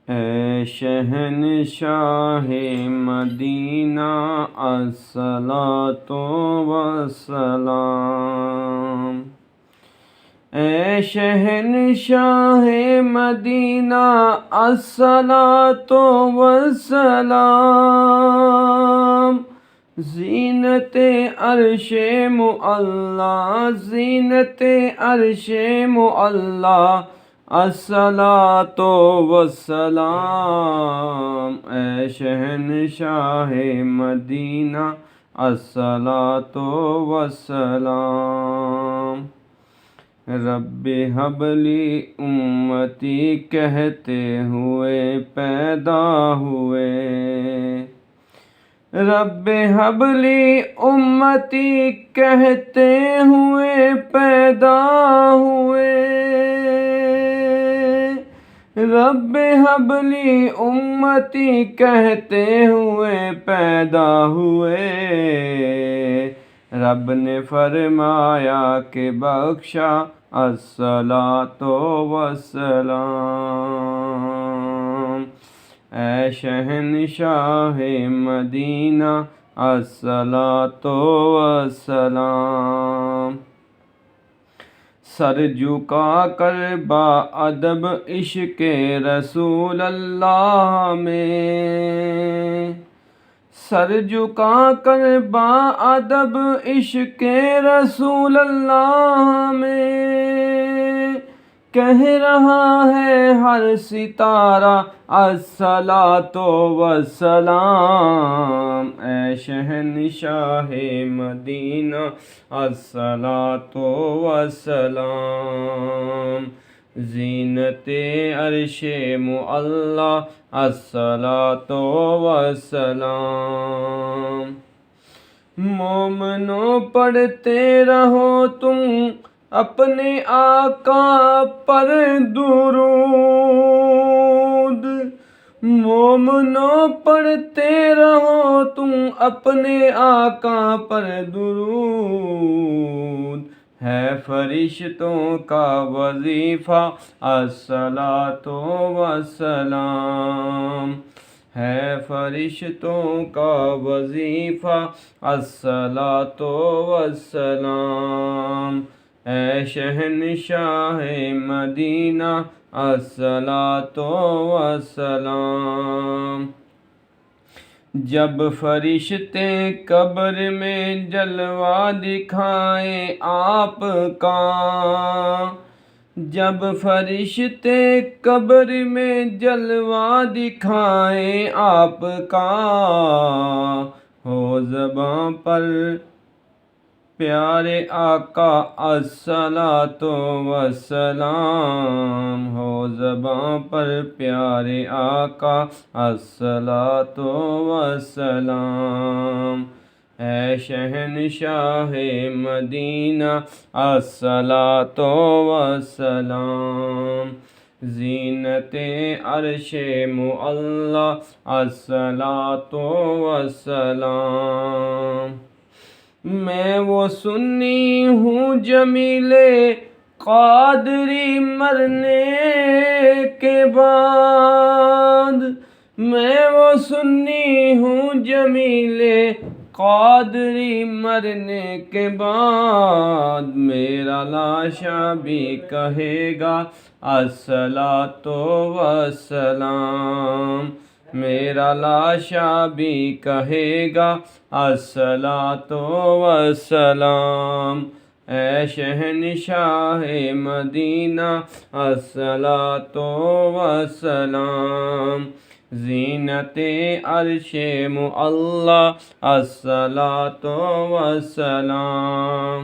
اے شہنشاہ مدینہ الصلاۃ والسلام، اے شہنشاہ مدینہ الصلاۃ والسلام، زینت عرش معلا، زینت عرش معلا، الصلاۃ والسلام، اے شہنشاہ مدینہ الصلاۃ والسلام۔ رب حب لی امتی کہتے ہوئے پیدا ہوئے، رب حب لی امتی کہتے ہوئے پیدا ہوئے، رب حب لی امتی کہتے ہوئے پیدا ہوئے، رب نے فرمایا کہ بخشا الصلاۃ والسلام، اے شہنشاہ مدینہ الصلاۃ والسلام۔ سر جھکا کر با ادب عشق رسول اللہ میں، سر جھکا کر با ادب عشق رسول اللہ میں، کہہ رہا ہے ہر ستارہ الصلاۃ والسلام، اے شہنشاہ مدینہ الصلاۃ والسلام، زینت عرش معلا، الصلاۃ والسلام۔ مومنو پڑھتے رہو تم اپنے آقا پر درود، مومنو پڑھتے رہو تم اپنے آقا پر درود، ہے فرشتوں کا وظیفہ الصلاۃ والسلام، ہے فرشتوں کا وظیفہ الصلاۃ والسلام، اے شہنشاہ مدینہ الصلاۃ والسلام۔ جب فرشتے قبر میں جلوہ دکھائیں آپ کا، جب فرشتے قبر میں جلوہ دکھائیں آپ کا، ہو زباں پر پیارے آقا الصلاۃ والسلام، ہو زباں پر پیارے آقا الصلاۃ والسلام، اے شہنشاہ مدینہ الصلاۃ والسلام، زینت عرش معلا، الصلاۃ والسلام۔ میں وہ سنی ہوں جمیل قادری مرنے کے بعد، میں وہ سنی ہوں جمیل قادری مرنے کے بعد، میرا لاشا بھی کہے گا الصلاۃ والسلام، میرا لاشا بھی کہے گا الصلاۃ والسلام، اے شہنشاہ مدینہ الصلاۃ والسلام، زینت عرش معلا، الصلاۃ والسلام۔